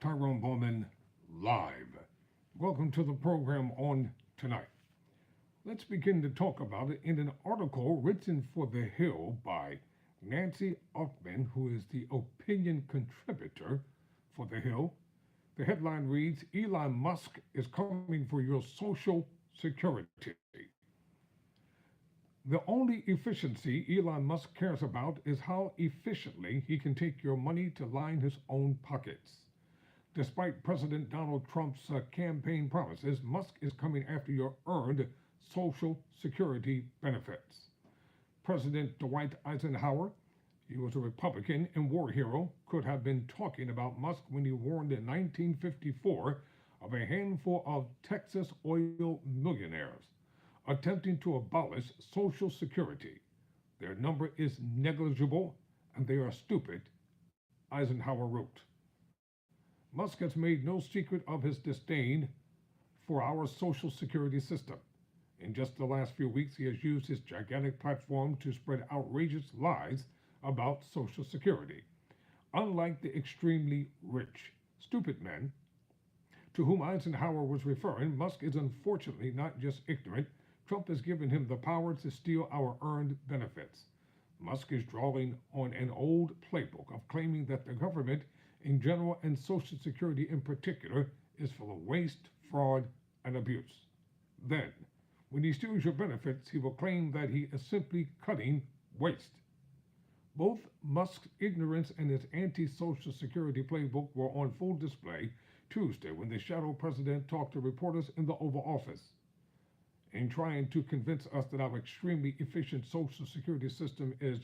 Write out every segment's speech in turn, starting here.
Tyrone Bowman live. Welcome to the program on tonight. Let's begin to talk about it in an article written for The Hill by Nancy Altman, who is the opinion contributor for The Hill. The headline reads Elon Musk is coming for your social security. The only efficiency Elon Musk cares about is how efficiently he can take your money to line his own pockets. Despite President Donald Trump's campaign promises, Musk is coming after your earned Social Security benefits. President Dwight Eisenhower, he was a Republican and war hero, could have been talking about Musk when he warned in 1954 of a handful of Texas oil millionaires attempting to abolish Social Security. Their number is negligible and they are stupid, Eisenhower wrote. Musk has made no secret of his disdain for our Social Security system. In just the last few weeks, he has used his gigantic platform to spread outrageous lies about Social Security. Unlike the extremely rich, stupid men to whom Eisenhower was referring, Musk is unfortunately not just ignorant. Trump has given him the power to steal our earned benefits. Musk is drawing on an old playbook of claiming that the government in general and Social Security in particular is full of waste, fraud, and abuse. Then, when he steals your benefits, he will claim that he is simply cutting waste. Both Musk's ignorance and his anti-Social Security playbook were on full display Tuesday when the shadow president talked to reporters in the Oval Office. In trying to convince us that our extremely efficient Social Security system is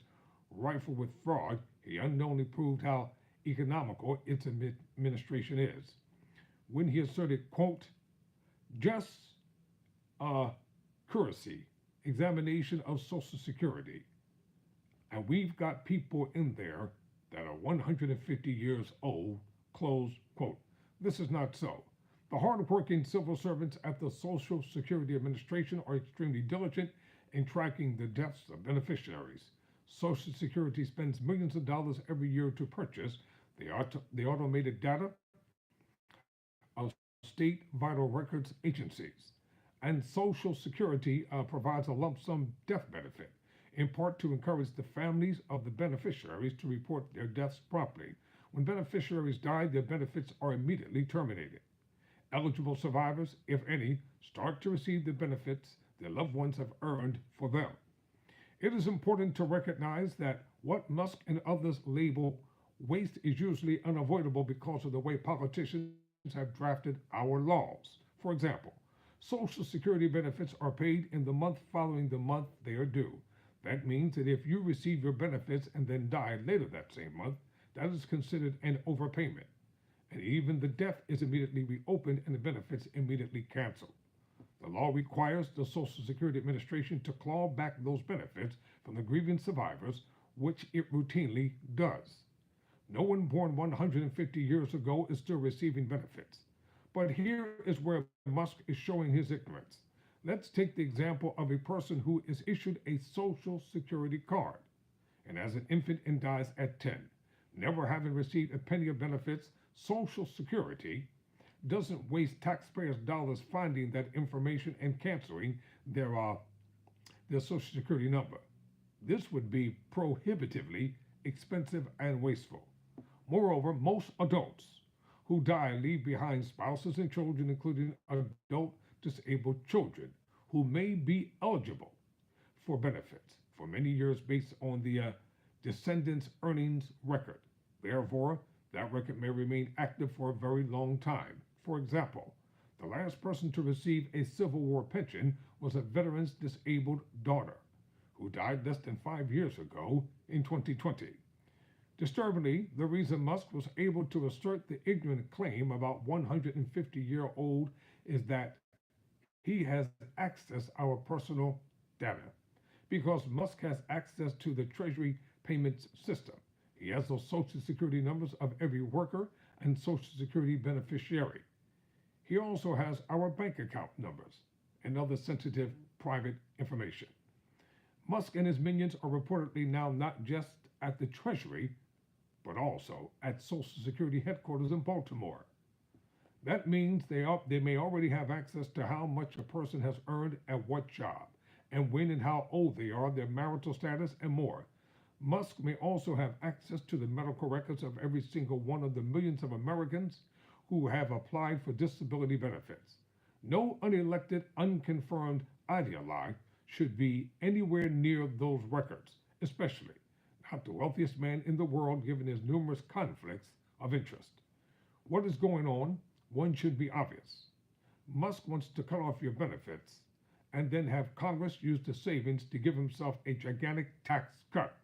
rife with fraud, he unknowingly proved how economical its administration is. When he asserted, quote, just accuracy, examination of Social Security, and we've got people in there that are 150 years old, close quote. This is not so. The hard-working civil servants at the Social Security Administration are extremely diligent in tracking the deaths of beneficiaries. Social Security spends millions of dollars every year to purchase the automated data of state vital records agencies. And Social Security provides a lump sum death benefit, in part to encourage the families of the beneficiaries to report their deaths promptly. When beneficiaries die, their benefits are immediately terminated. Eligible survivors, if any, start to receive the benefits their loved ones have earned for them. It is important to recognize that what Musk and others label waste is usually unavoidable because of the way politicians have drafted our laws. For example, Social Security benefits are paid in the month following the month they are due. That means that if you receive your benefits and then die later that same month, that is considered an overpayment. And even the death is immediately reopened and the benefits immediately canceled. The law requires the Social Security Administration to claw back those benefits from the grieving survivors, which it routinely does. No one born 150 years ago is still receiving benefits. But here is where Musk is showing his ignorance. Let's take the example of a person who is issued a Social Security card and as an infant and dies at 10. Never having received a penny of benefits, Social Security doesn't waste taxpayers' dollars finding that information and canceling their Social Security number. This would be prohibitively expensive and wasteful. Moreover, most adults who die leave behind spouses and children, including adult disabled children, who may be eligible for benefits for many years based on the descendant's earnings record. Therefore, that record may remain active for a very long time. For example, the last person to receive a Civil War pension was a veteran's disabled daughter, who died less than 5 years ago in 2020. Disturbingly, the reason Musk was able to assert the ignorant claim about 150-year-old is that he has accessed our personal data. Because Musk has access to the Treasury payments system, he has the Social Security numbers of every worker and Social Security beneficiary. He also has our bank account numbers and other sensitive private information. Musk and his minions are reportedly now not just at the Treasury, but also at Social Security headquarters in Baltimore. That means they may already have access to how much a person has earned at what job, and when and how old they are, their marital status, and more. Musk may also have access to the medical records of every single one of the millions of Americans who have applied for disability benefits. No unelected, unconfirmed ideologue should be anywhere near those records, especially not the wealthiest man in the world given his numerous conflicts of interest. What is going on? One should be obvious. Musk wants to cut off your benefits and then have Congress use the savings to give himself a gigantic tax cut.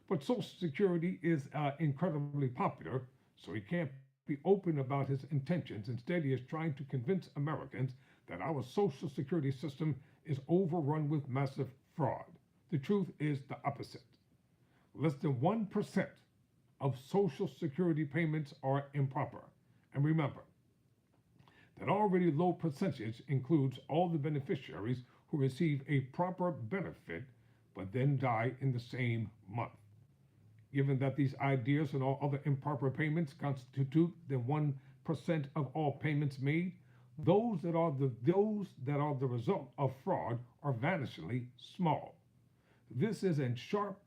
But Social Security is incredibly popular, so he can't be open about his intentions. Instead, he is trying to convince Americans that our Social Security system is overrun with massive fraud. The truth is the opposite. Less than 1% of Social Security payments are improper. And remember, that already low percentage includes all the beneficiaries who receive a proper benefit but then die in the same month. Given that these ideas and all other improper payments constitute the 1% of all payments made, those that are the result of fraud are vanishingly small. This is in sharp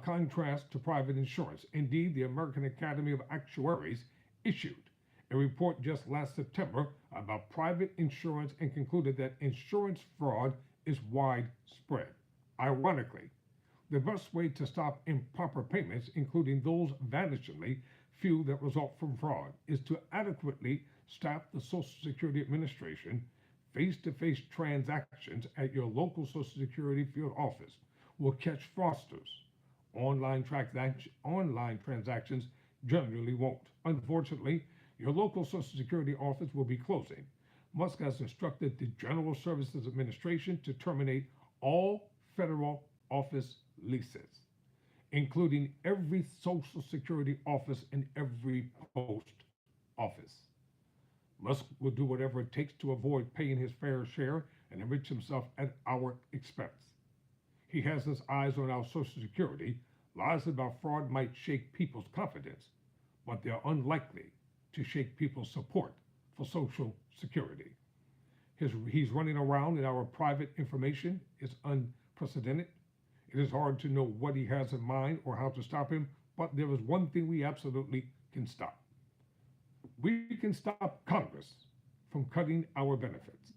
contrast to private insurance. Indeed, the American Academy of Actuaries issued a report just last September about private insurance and concluded that insurance fraud is widespread. Ironically, the best way to stop improper payments, including those vanishingly few that result from fraud, is to adequately staff the Social Security Administration. Face-to-face transactions at your local Social Security field office will catch fraudsters. Online transactions generally won't. Unfortunately, your local Social Security office will be closing. Musk has instructed the General Services Administration to terminate all federal office leases, including every Social Security office and every post office. Musk will do whatever it takes to avoid paying his fair share and enrich himself at our expense. He has his eyes on our Social Security. Lies about fraud might shake people's confidence, but they're unlikely to shake people's support for Social Security. He's running around and our private information is unprecedented. It is hard to know what he has in mind or how to stop him, but there is one thing we absolutely can stop. We can stop Congress from cutting our benefits.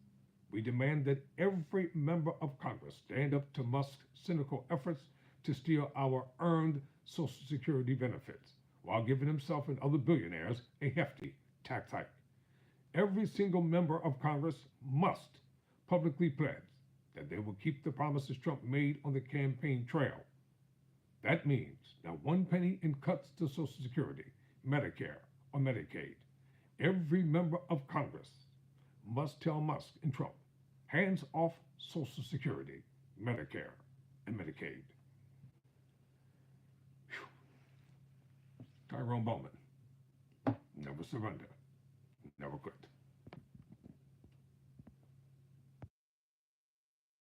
We demand that every member of Congress stand up to Musk's cynical efforts to steal our earned Social Security benefits while giving himself and other billionaires a hefty tax hike. Every single member of Congress must publicly pledge that they will keep the promises Trump made on the campaign trail. That means not one penny in cuts to Social Security, Medicare, or Medicaid. Every member of Congress must tell Musk and Trump, hands off Social Security, Medicare, and Medicaid. Tyrone Bowman, never surrender, never quit.